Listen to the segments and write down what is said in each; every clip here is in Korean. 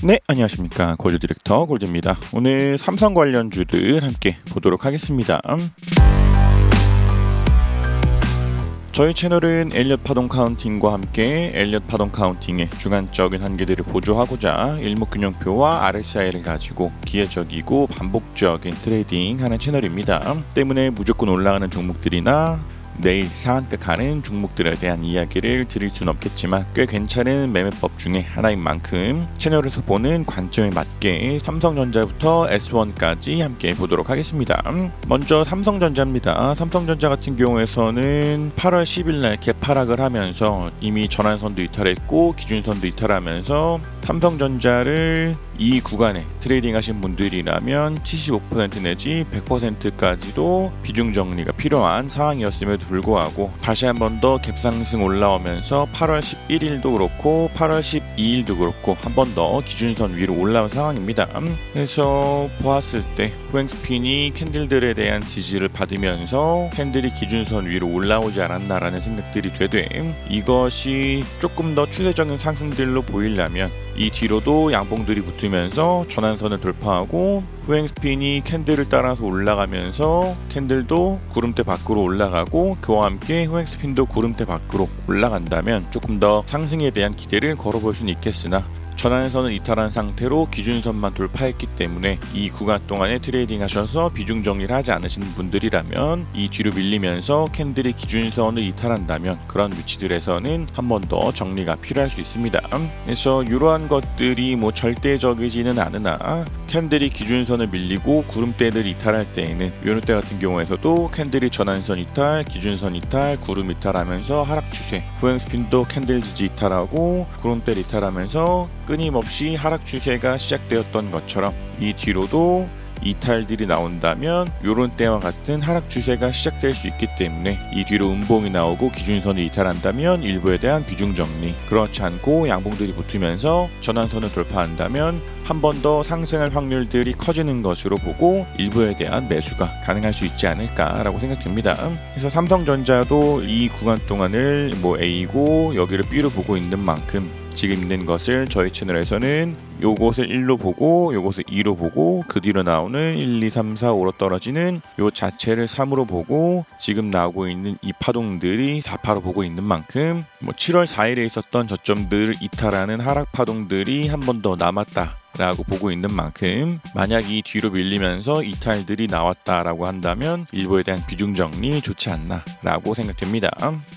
네, 안녕하십니까. 골드 디렉터 골드입니다. 오늘 삼성 관련주들 함께 보도록 하겠습니다. 저희 채널은 엘리엇 파동 카운팅과 함께 엘리엇 파동 카운팅의 주관적인 한계들을 보조하고자 일목균형표와 RSI를 가지고 기회적이고 반복적인 트레이딩하는 채널입니다. 때문에 무조건 올라가는 종목들이나 내일 상한가 가는 종목들에 대한 이야기를 드릴 수는 없겠지만 꽤 괜찮은 매매법 중에 하나인 만큼 채널에서 보는 관점에 맞게 삼성전자부터 S1까지 함께 보도록 하겠습니다. 먼저 삼성전자입니다. 삼성전자 같은 경우에서는 8월 10일날 개파락을 하면서 이미 전환선도 이탈했고 기준선도 이탈하면서 삼성전자를 이 구간에 트레이딩 하신 분들이라면 75% 내지 100%까지도 비중 정리가 필요한 상황이었음에도 불구하고 다시 한 번 더 갭상승 올라오면서 8월 11일도 그렇고 8월 12일도 그렇고 한 번 더 기준선 위로 올라온 상황입니다. 그래서 보았을 때 호행스핀이 캔들들에 대한 지지를 받으면서 캔들이 기준선 위로 올라오지 않았나라는 생각들이 되되 이것이 조금 더 추세적인 상승들로 보이려면 이 뒤로도 양봉들이 붙으면서 전환선을 돌파하고 호행스핀이 캔들을 따라서 올라가면서 캔들도 구름대 밖으로 올라가고 그와 함께 호행스핀도 구름대 밖으로 올라간다면 조금 더 상승에 대한 기대를 걸어볼 수는 있겠으나 전환선을 이탈한 상태로 기준선만 돌파했기 때문에 이 구간 동안에 트레이딩 하셔서 비중 정리를 하지 않으시는 분들이라면 이 뒤로 밀리면서 캔들이 기준선을 이탈한다면 그런 위치들에서는 한 번 더 정리가 필요할 수 있습니다. 그래서 이러한 것들이 절대적이지는 않으나 캔들이 기준선을 밀리고 구름대를 이탈할 때에는 이런 때 같은 경우에서도 캔들이 전환선 이탈, 기준선 이탈, 구름 이탈하면서 하락 추세, 호행스핀도 캔들 지지 이탈하고 구름대 이탈하면서 끊임없이 하락 추세가 시작되었던 것처럼 이 뒤로도 이탈들이 나온다면 이런 때와 같은 하락 추세가 시작될 수 있기 때문에 이 뒤로 음봉이 나오고 기준선을 이탈한다면 일부에 대한 비중 정리, 그렇지 않고 양봉들이 붙으면서 전환선을 돌파한다면 한 번 더 상승할 확률들이 커지는 것으로 보고 일부에 대한 매수가 가능할 수 있지 않을까라고 생각됩니다. 그래서 삼성전자도 이 구간 동안을 A고 여기를 B로 보고 있는 만큼 지금 있는 것을 저희 채널에서는 요것을 1로 보고 요것을 2로 보고 그 뒤로 나오는 1, 2, 3, 4, 5로 떨어지는 요 자체를 3으로 보고 지금 나오고 있는 이 파동들이 4파로 보고 있는 만큼 7월 4일에 있었던 저점들을 이탈하는 하락 파동들이 한 번 더 남았다 라고 보고 있는 만큼 만약 이 뒤로 밀리면서 이탈들이 나왔다라고 한다면 일부에 대한 비중 정리 좋지 않나 라고 생각됩니다.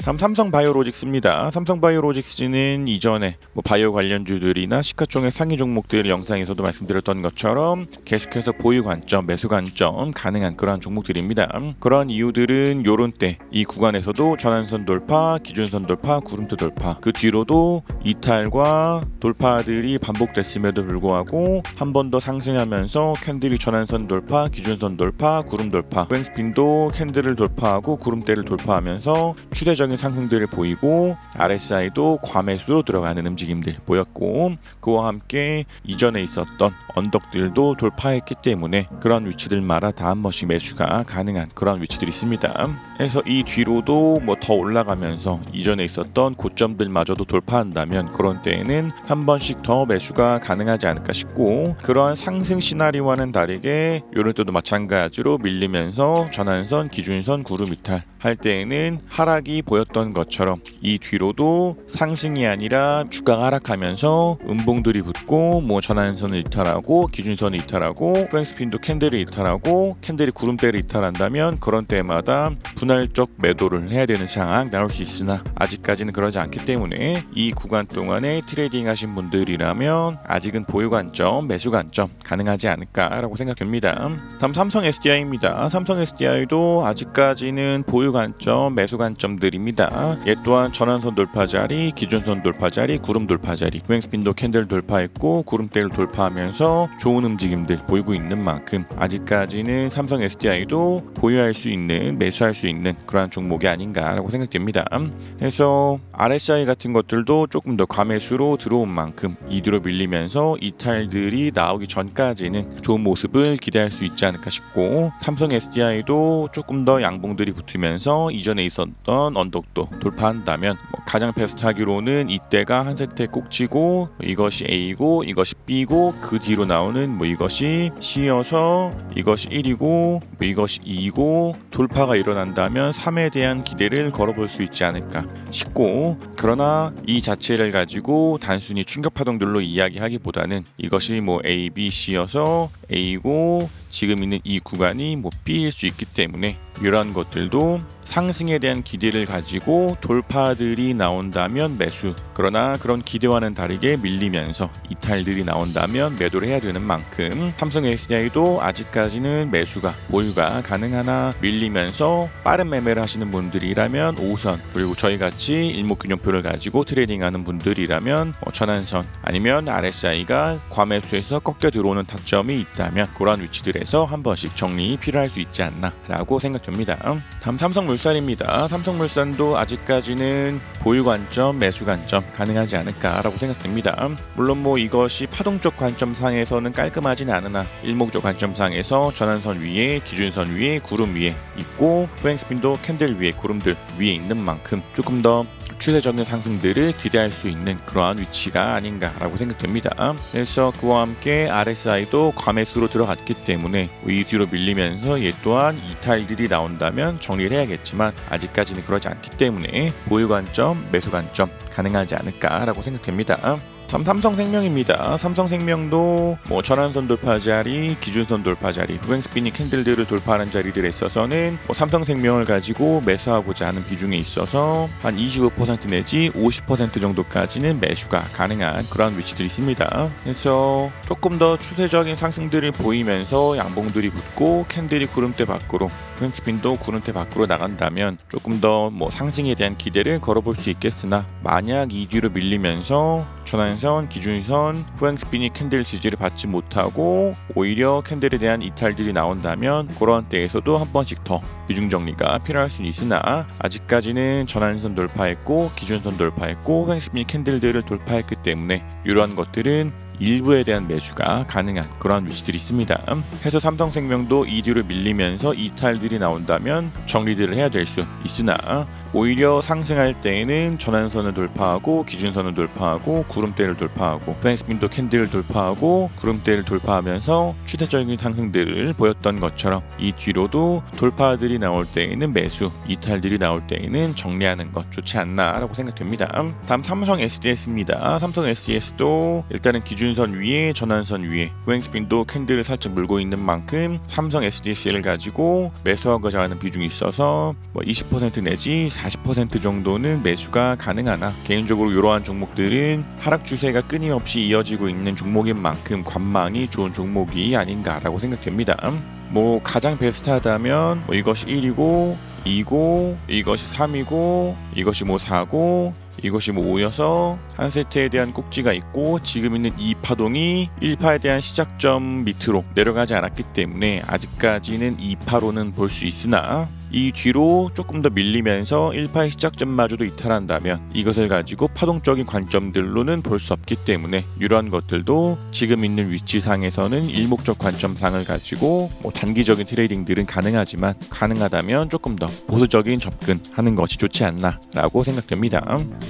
다음 삼성바이오로직스입니다. 삼성바이오로직스는 이전에 바이오 관련주들이나 시가총액 상위 종목들 영상에서도 말씀드렸던 것처럼 계속해서 보유 관점, 매수 관점 가능한 그러한 종목들입니다. 그러한 이유들은 요런 때 이 구간에서도 전환선 돌파, 기준선 돌파, 구름대 돌파, 그 뒤로도 이탈과 돌파들이 반복됐음에도 불구하고 한 번 더 상승하면서 캔들이 전환선 돌파, 기준선 돌파, 구름 돌파, 호행스핀도 캔들을 돌파하고 구름대를 돌파하면서 추세적인 상승들을 보이고 RSI도 과매수로 들어가는 움직임들 보였고 그와 함께 이전에 있었던 언덕들도 돌파했기 때문에 그런 위치들마다 다 한 번씩 매수가 가능한 그런 위치들이 있습니다. 그래서 이 뒤로도 더 올라가면서 이전에 있었던 고점들마저도 돌파한다면 그런 때에는 한 번씩 더 매수가 가능하지 않을까 싶고 그러한 상승 시나리오와는 다르게 이런 때도 마찬가지로 밀리면서 전환선, 기준선, 구름 이탈 할 때에는 하락이 보였던 것처럼 이 뒤로도 상승이 아니라 주가가 하락하면서 음봉들이 붙고 전환선을 이탈하고 기준선을 이탈하고 호행스핀도 캔들을 이탈하고 캔들이 구름대를 이탈한다면 그런 때마다 분할적 매도를 해야 되는 상황 나올 수 있으나 아직까지는 그러지 않기 때문에 이 구간 동안에 트레이딩 하신 분들이라면 아직은 보유 관점, 매수 관점 가능하지 않을까라고 생각됩니다. 다음 삼성 SDI입니다. 삼성 SDI도 아직까지는 보유 관점, 매수 관점들입니다. 얘 또한 전환선 돌파 자리, 기준선 돌파 자리, 구름 돌파 자리, 호행스핀도 캔들 돌파했고 구름대를 돌파하면서 좋은 움직임들 보이고 있는 만큼 아직까지는 삼성 SDI도 보유할 수 있는, 매수할 수 있는 그러한 종목이 아닌가라고 생각됩니다. 그래서 RSI 같은 것들도 조금 더 과매수로 들어온 만큼 이뒤로 밀리면서 이탈 이탈들이 나오기 전까지는 좋은 모습을 기대할 수 있지 않을까 싶고, 삼성 SDI도 조금 더 양봉들이 붙으면서 이전에 있었던 언덕도 돌파한다면 가장 베스트하기로는 이때가 한 세트에 꼭지고 이것이 A고 이것이 B고 그 뒤로 나오는 이것이 C여서 이것이 1이고 이것이 2고 돌파가 일어난다면 3에 대한 기대를 걸어볼 수 있지 않을까 싶고, 그러나 이 자체를 가지고 단순히 충격 파동들로 이야기하기보다는 이것이 A, B, C여서 A고 지금 있는 이 구간이 B일 수 있기 때문에 이러한 것들도 상승에 대한 기대를 가지고 돌파들이 나온다면 매수, 그러나 그런 기대와는 다르게 밀리면서 이탈들이 나온다면 매도를 해야 되는 만큼 삼성 SDI도 아직까지는 매수가 보유가 가능하나, 밀리면서 빠른 매매를 하시는 분들이라면 5선, 그리고 저희같이 일목균형표를 가지고 트레이딩하는 분들이라면 전환선 아니면 RSI가 과매수에서 꺾여 들어오는 타점이 있다면 그런 위치들에서 한 번씩 정리 필요할 수 있지 않나 라고 생각됩니다. 다음 삼성물산입니다. 삼성물산도 아직까지는 보유 관점, 매수 관점 가능하지 않을까라고 생각됩니다. 물론 이것이 파동적 관점상에서는 깔끔하진 않으나 일목적 관점상에서 전환선 위에, 기준선 위에, 구름 위에 있고 포행스핀도 캔들 위에, 구름들 위에 있는 만큼 조금 더 추세적인 상승들을 기대할 수 있는 그러한 위치가 아닌가라고 생각됩니다. 그래서 그와 함께 RSI도 과매수로 들어갔기 때문에 이 뒤로 밀리면서 얘 또한 이탈들이 나온다면 정리를 해야겠지만 아직까지는 그러지 않기 때문에 보유 관점, 매수 관점 가능하지 않을까라고 생각됩니다. 다음 삼성생명입니다. 삼성생명도 전환선 돌파 자리, 기준선 돌파 자리, 후행스피닝 캔들들을 돌파하는 자리들에 있어서는 삼성생명을 가지고 매수하고자 하는 비중에 있어서 한 25% 내지 50% 정도까지는 매수가 가능한 그런 위치들이 있습니다. 그래서 조금 더 추세적인 상승들을 보이면서 양봉들이 붙고 캔들이 구름대 밖으로, 후행스핀도 구름대 밖으로 나간다면 조금 더 상승에 대한 기대를 걸어볼 수 있겠으나, 만약 이 뒤로 밀리면서 전환선, 기준선, 후행스핀이 캔들 지지를 받지 못하고 오히려 캔들에 대한 이탈들이 나온다면 그런 때에서도 한 번씩 더 비중 정리가 필요할 수는 있으나, 아직까지는 전환선 돌파했고 기준선 돌파했고 후행스핀 캔들들을 돌파했기 때문에 이러한 것들은 일부에 대한 매수가 가능한 그런 위치들이 있습니다. 해서 삼성생명도 이 뒤로 밀리면서 이탈들이 나온다면 정리들을 해야 될 수 있으나, 오히려 상승할 때에는 전환선을 돌파하고 기준선을 돌파하고 구름대를 돌파하고 후행스핀도 캔들을 돌파하고 구름대를 돌파하면서 추세적인 상승들을 보였던 것처럼 이 뒤로도 돌파들이 나올 때에는 매수, 이탈들이 나올 때에는 정리하는 것 좋지 않나라고 생각됩니다. 다음 삼성 SDS입니다. 삼성 SDS도 일단은 기준선 위에, 전환선 위에 후행스핀도 캔들을 살짝 물고 있는 만큼 삼성 SDS를 가지고 매수하고자 하는 비중이 있어서 20% 내지 40% 정도는 매수가 가능하나, 개인적으로 이러한 종목들은 하락 추세가 끊임없이 이어지고 있는 종목인 만큼 관망이 좋은 종목이 아닌가라고 생각됩니다. 가장 베스트하다면 이것이 1이고 2고 이것이 3이고 이것이 4고 이것이 5여서 한 세트에 대한 꼭지가 있고 지금 있는 이 파동이 1파에 대한 시작점 밑으로 내려가지 않았기 때문에 아직까지는 2파로는 볼 수 있으나, 이 뒤로 조금 더 밀리면서 1파의 시작점마저도 이탈한다면 이것을 가지고 파동적인 관점들로는 볼 수 없기 때문에 이러한 것들도 지금 있는 위치상에서는 일목적 관점상을 가지고 단기적인 트레이딩들은 가능하지만, 가능하다면 조금 더 보수적인 접근하는 것이 좋지 않나 라고 생각됩니다.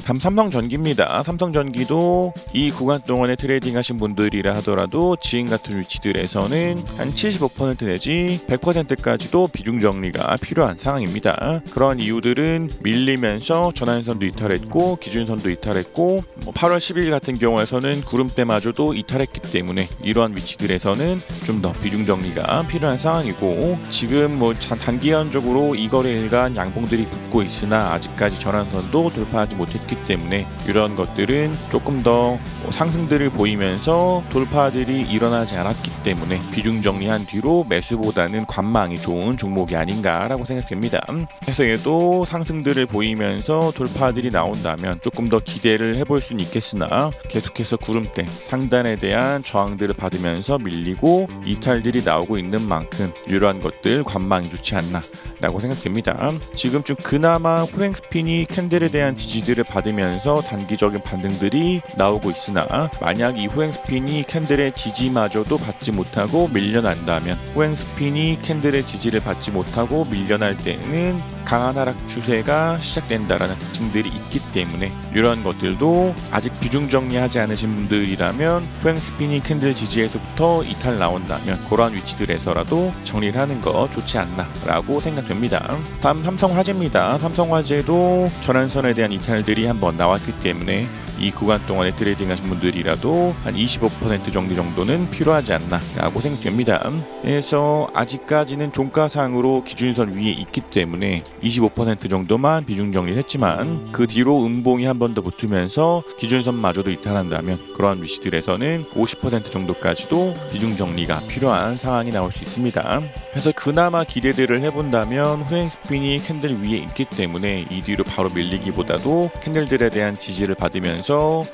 다음 삼성전기입니다. 삼성전기도 이 구간 동안에 트레이딩 하신 분들이라 하더라도 지금 같은 위치들에서는 한 75% 내지 100%까지도 비중 정리가 필요한 상황입니다. 그런 이유들은 밀리면서 전환선도 이탈했고 기준선도 이탈했고 8월 10일 같은 경우에서는 구름대마저도 이탈했기 때문에 이러한 위치들에서는 좀 더 비중 정리가 필요한 상황이고, 지금 단기간적으로 이 거래일간 양봉들이 붙고 있으나 아직까지 전환선도 돌파하지 못했기 때문에 이런 것들은 조금 더 상승들을 보이면서 돌파들이 일어나지 않았기 때문에 비중 정리한 뒤로 매수보다는 관망이 좋은 종목이 아닌가라고 생각합니다. 생각됩니다. 그래서 얘도 상승들을 보이면서 돌파들이 나온다면 조금 더 기대를 해볼 수는 있겠으나 계속해서 구름대 상단에 대한 저항들을 받으면서 밀리고 이탈들이 나오고 있는 만큼 이러한 것들 관망이 좋지 않나 라고 생각됩니다. 지금쯤 그나마 후행 스피니 캔들에 대한 지지들을 받으면서 단기적인 반등들이 나오고 있으나 만약 이 후행 스피니 캔들의 지지마저도 받지 못하고 밀려난다면 후행 스피니 캔들의 지지를 받지 못하고 밀려날 때는 강한 하락 추세가 시작된다라는 특징들이 있기 때문에 이런 것들도 아직 비중 정리하지 않으신 분들이라면 후행 스피니 캔들 지지에서부터 이탈 나온다면 그러한 위치들에서라도 정리를 하는 거 좋지 않나 라고 생각됩니다. 다음 삼성화재입니다. 삼성화재도 전환선에 대한 이탈들이 한번 나왔기 때문에 이 구간 동안에 트레이딩 하신 분들이라도 한 25% 정도는 필요하지 않나 라고 생각됩니다. 그래서 아직까지는 종가상으로 기준선 위에 있기 때문에 25% 정도만 비중 정리를 했지만 그 뒤로 음봉이 한 번 더 붙으면서 기준선마저도 이탈한다면 그러한 위치들에서는 50% 정도까지도 비중 정리가 필요한 상황이 나올 수 있습니다. 그래서 그나마 기대들을 해본다면 후행 스피니 캔들 위에 있기 때문에 이 뒤로 바로 밀리기보다도 캔들들에 대한 지지를 받으면서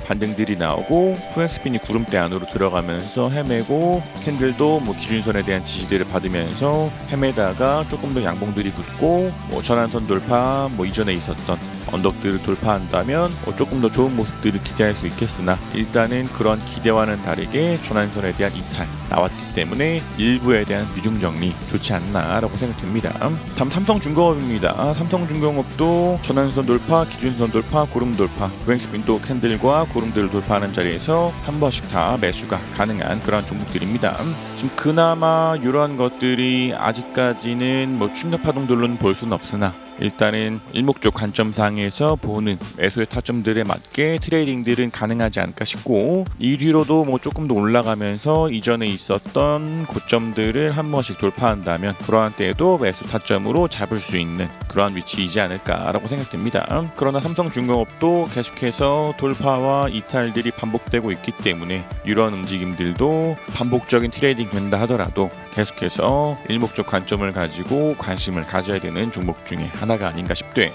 반등들이 나오고 후행 스피니 구름대 안으로 들어가면서 헤매고 캔들도 기준선에 대한 지지들을 받으면서 헤매다가 조금 더 양봉들이 붙고 전환선 돌파 이전에 있었던 언덕들을 돌파한다면 조금 더 좋은 모습들을 기대할 수 있겠으나 일단은 그런 기대와는 다르게 전환선에 대한 이탈 나왔기 때문에 일부에 대한 비중 정리 좋지 않나 라고 생각됩니다. 다음 삼성중공업입니다. 삼성중공업도 전환선 돌파, 기준선 돌파, 구름 돌파, 후행스핀도 캔들과 구름들을 돌파하는 자리에서 한 번씩 다 매수가 가능한 그런 종목들입니다. 지금 그나마 이러한 것들이 아직까지는 충격 파동들로는 볼 수는 없으나 일단은 일목적 관점상에서 보는 매수의 타점들에 맞게 트레이딩들은 가능하지 않을까 싶고 이 뒤로도 조금 더 올라가면서 이전에 있었던 고점들을 한 번씩 돌파한다면 그러한 때에도 매수 타점으로 잡을 수 있는 그러한 위치이지 않을까라고 생각됩니다. 그러나 삼성중공업도 계속해서 돌파와 이탈들이 반복되고 있기 때문에 이러한 움직임들도 반복적인 트레이딩 된다 하더라도 계속해서 일목적 관점을 가지고 관심을 가져야 되는 종목 중에 하나가 아닌가 싶되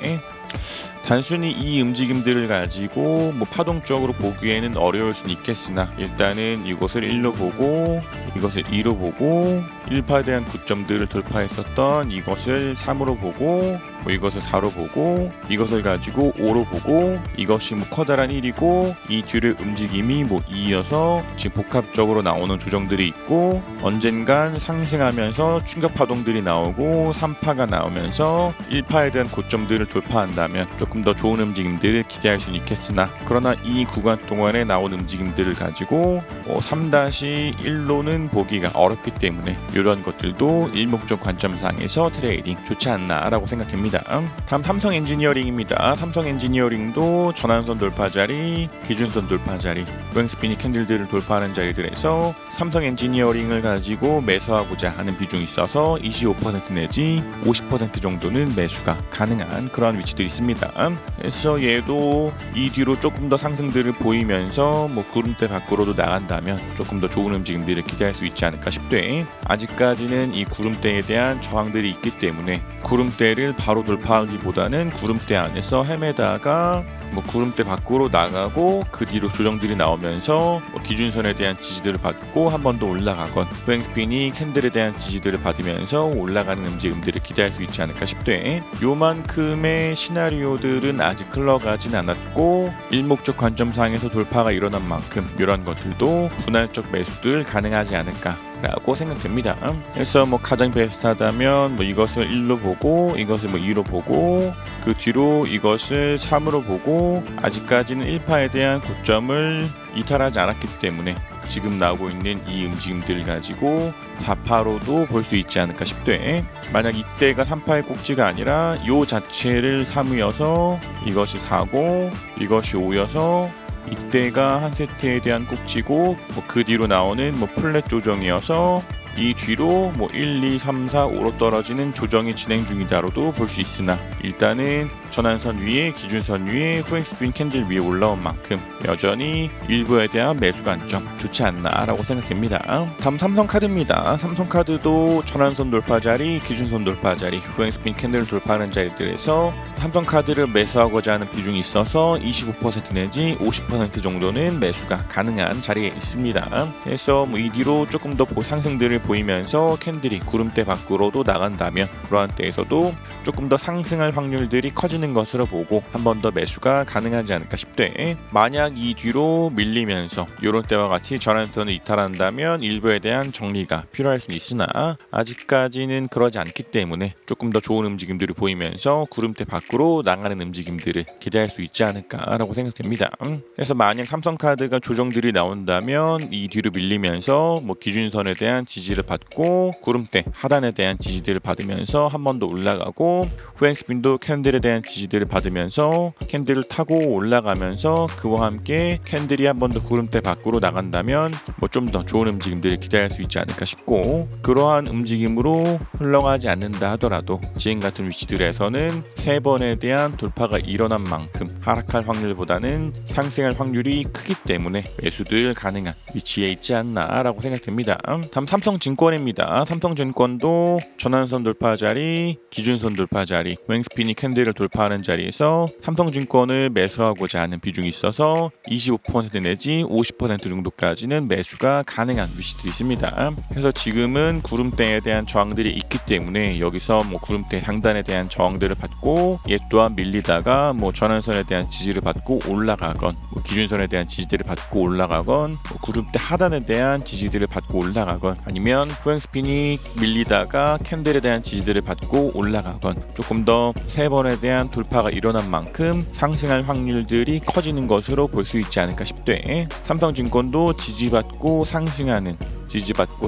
단순히 이 움직임들을 가지고 파동적으로 보기에는 어려울 수는 있겠으나 일단은 이것을 1로 보고 이것을 2로 보고 1파에 대한 고점들을 돌파했었던 이것을 3으로 보고 이것을 4로 보고 이것을 가지고 5로 보고 이것이 커다란 1이고 이 뒤를 움직임이 2여서 지금 복합적으로 나오는 조정들이 있고 언젠간 상승하면서 충격 파동들이 나오고 3파가 나오면서 1파에 대한 고점들을 돌파한다면 조금 더 좋은 움직임들을 기대할 수는 있겠으나 그러나 이 구간 동안에 나온 움직임들을 가지고 3-1로는 보기가 어렵기 때문에 이런 것들도 일목적 관점상에서 트레이딩 좋지 않나 라고 생각됩니다. 다음 삼성엔지니어링입니다. 삼성엔지니어링도 전환선 돌파 자리, 기준선 돌파 자리, 후행스피니 캔들들을 돌파하는 자리들에서 삼성엔지니어링을 가지고 매수하고자 하는 비중이 있어서 25% 내지 50% 정도는 매수가 가능한 그러한 위치들이 있습니다. 그래서 얘도 이 뒤로 조금 더 상승들을 보이면서 구름대 밖으로도 나간다면 조금 더 좋은 움직임들을 기대할 수 있지 않을까 싶되 아직까지는 이 구름대에 대한 저항들이 있기 때문에 구름대를 바로 돌파하기보다는 구름대 안에서 헤매다가 구름대 밖으로 나가고 그 뒤로 조정들이 나오면서 기준선에 대한 지지들을 받고 한 번 더 올라가건 후행스핀이 캔들에 대한 지지들을 받으면서 올라가는 움직임들을 기대할 수 있지 않을까 싶되 요만큼의 시나리오들은 아직 흘러가진 않았고 일목적 관점상에서 돌파가 일어난 만큼 이런 것들도 분할적 매수들 가능하지 않을까 라고 생각됩니다. 그래서 가장 베스트하다면 이것을 1로 보고 이것을 2로 보고 그 뒤로 이것을 3으로 보고 아직까지는 1파에 대한 고점을 이탈하지 않았기 때문에 지금 나오고 있는 이 움직임들을 가지고 4파로도 볼 수 있지 않을까 싶되 만약 이때가 3파의 꼭지가 아니라 요 자체를 3이어서 이것이 4고 이것이 5여서 이때가 한 세트에 대한 꼭지고 그 뒤로 나오는 플랫 조정이어서 이 뒤로 1, 2, 3, 4, 5로 떨어지는 조정이 진행 중이다로도 볼 수 있으나 일단은 전환선 위에 기준선 위에 후행 스핀 캔들 위에 올라온 만큼 여전히 일부에 대한 매수 관점 좋지 않나라고 생각됩니다. 다음 삼성카드입니다. 삼성카드도 전환선 돌파 자리, 기준선 돌파 자리, 후행 스핀 캔들을 돌파하는 자리들에서 삼성카드를 매수하고자 하는 비중이 있어서 25% 내지 50% 정도는 매수가 가능한 자리에 있습니다. 그래서 이 뒤로 조금 더 상승들을 보이면서 캔들이 구름대 밖으로도 나간다면 그러한 때에서도 조금 더 상승할 확률들이 커지는 것으로 보고 한 번 더 매수가 가능하지 않을까 싶대. 만약 이 뒤로 밀리면서 이런 때와 같이 전환선을 이탈한다면 일부에 대한 정리가 필요할 수는 있으나 아직까지는 그러지 않기 때문에 조금 더 좋은 움직임들이 보이면서 구름대 밖으로 나가는 움직임들을 기대할 수 있지 않을까라고 생각됩니다. 그래서 만약 삼성카드가 조정들이 나온다면 이 뒤로 밀리면서 기준선에 대한 지지를 받고 구름대 하단에 대한 지지들을 받으면서 한 번 더 올라가고 후행 스핀도 캔들에 대한 지지들을 받으면서 캔들을 타고 올라가면서 그와 함께 캔들이 한 번 더 구름대 밖으로 나간다면 좀 더 좋은 움직임들을 기대할 수 있지 않을까 싶고, 그러한 움직임으로 흘러가지 않는다 하더라도 지금 같은 위치들에서는 3번에 대한 돌파가 일어난 만큼 하락할 확률보다는 상승할 확률이 크기 때문에 매수들 가능한 위치에 있지 않나 라고 생각됩니다. 다음 삼성증권입니다. 삼성증권도 전환선 돌파 자리, 기준선 돌파 자리, 횡스핀이 캔들을 돌파하는 자리에서 삼성증권을 매수하고자 하는 비중이 있어서 25% 내지 50% 정도까지는 매수가 가능한 위치들이 있습니다. 그래서 지금은 구름대에 대한 저항들이 있기 때문에 여기서 구름대 상단에 대한 저항들을 받고 얘 또한 밀리다가 전환선에 대한 지지를 받고 올라가건 기준선에 대한 지지들을 받고 올라가건 구름대 하단에 대한 지지들을 받고 올라가건 아니면 후행스핀이 밀리다가 캔들에 대한 지지들을 받고 올라가건 조금 더 3번에 대한 돌파가 일어난 만큼 상승할 확률들이 커지는 것으로 볼 수 있지 않을까 싶대. 삼성증권도 지지받고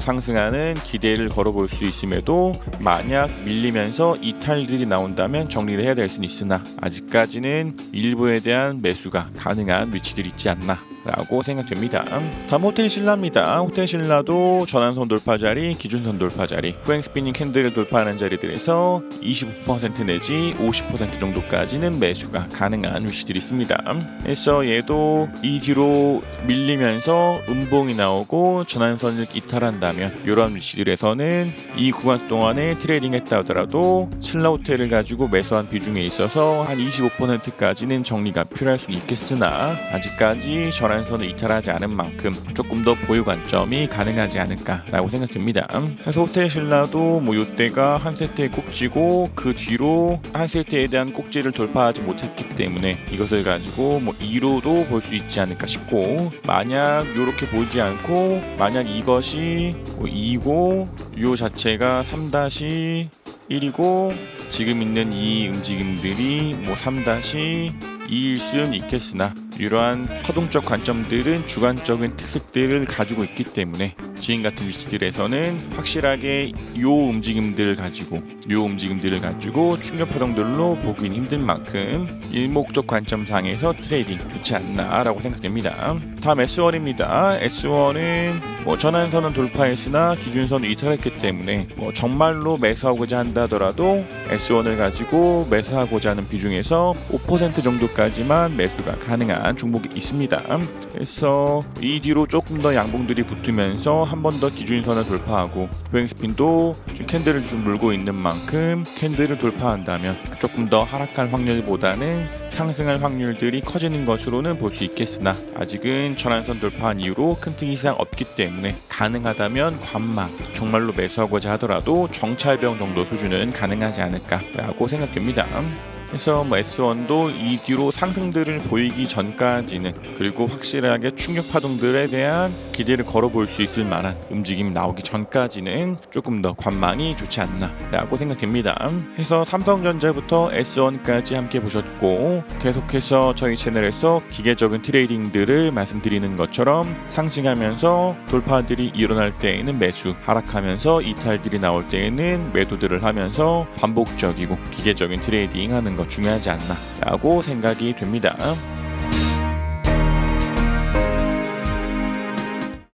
상승하는 기대를 걸어볼 수 있음에도 만약 밀리면서 이탈들이 나온다면 정리를 해야 될 수는 있으나 아직까지는 일부에 대한 매수가 가능한 위치들이 있지 않나 라고 생각됩니다. 다음 호텔신라입니다. 호텔신라도 전환선 돌파 자리, 기준선 돌파 자리, 후행 스피닝 캔들을 돌파하는 자리들에서 25% 내지 50% 정도까지는 매수가 가능한 위치들이 있습니다. 그래서 얘도 이 뒤로 밀리면서 음봉이 나오고 전환선을 이탈한다면 이런 위치들에서는 이 구간 동안에 트레이딩 했다 하더라도 신라호텔을 가지고 매수한 비중에 있어서 한 25%까지는 정리가 필요할 수는 있겠으나 아직까지 전환선을 이탈하지 않은 만큼 조금 더 보유 관점이 가능하지 않을까라고 생각됩니다. 그래서 호텔신라도 이때가 한 세트의 꼭지고 그 뒤로 한 세트에 대한 꼭지를 돌파하지 못했기 때문에 이것을 가지고 2로도 볼 수 있지 않을까 싶고, 만약 이렇게 보지 않고 만약 이것이 2고 요 자체가 3-1이고 지금 있는 이 움직임들이 3-2일 수는 있겠으나 이러한 파동적 관점들은 주관적인 특색들을 가지고 있기 때문에 지금 같은 위치들에서는 확실하게 요 움직임들을 가지고 충격 파동들로 보기는 힘든 만큼 일목적 관점상에서 트레이딩 좋지 않나라고 생각됩니다. 다음 S1입니다. S1은 전환선은 돌파했으나 기준선을 이탈했기 때문에 정말로 매수하고자 한다더라도 S1을 가지고 매수하고자 하는 비중에서 5% 정도까지만 매수가 가능한 종목이 있습니다. 그래서 이 뒤로 조금 더 양봉들이 붙으면서 한 번 더 기준선을 돌파하고 후행스핀도 좀 캔들을 좀 물고 있는 만큼 캔들을 돌파한다면 조금 더 하락할 확률보다는 상승할 확률들이 커지는 것으로는 볼 수 있겠으나 아직은 전환선 돌파한 이후로 큰 특이 이상 없기 때문에 가능하다면 관망, 정말로 매수하고자 하더라도 정찰병 정도 수준은 가능하지 않을까라고 생각됩니다. 그래서 S1도 이 뒤로 상승들을 보이기 전까지는, 그리고 확실하게 충격 파동들에 대한 기대를 걸어볼 수 있을 만한 움직임이 나오기 전까지는 조금 더 관망이 좋지 않나 라고 생각됩니다. 그래서 삼성전자부터 S1까지 함께 보셨고, 계속해서 저희 채널에서 기계적인 트레이딩들을 말씀드리는 것처럼 상승하면서 돌파들이 일어날 때에는 매수, 하락하면서 이탈들이 나올 때에는 매도들을 하면서 반복적이고 기계적인 트레이딩 하는 것 중요하지 않나 라고 생각이 됩니다.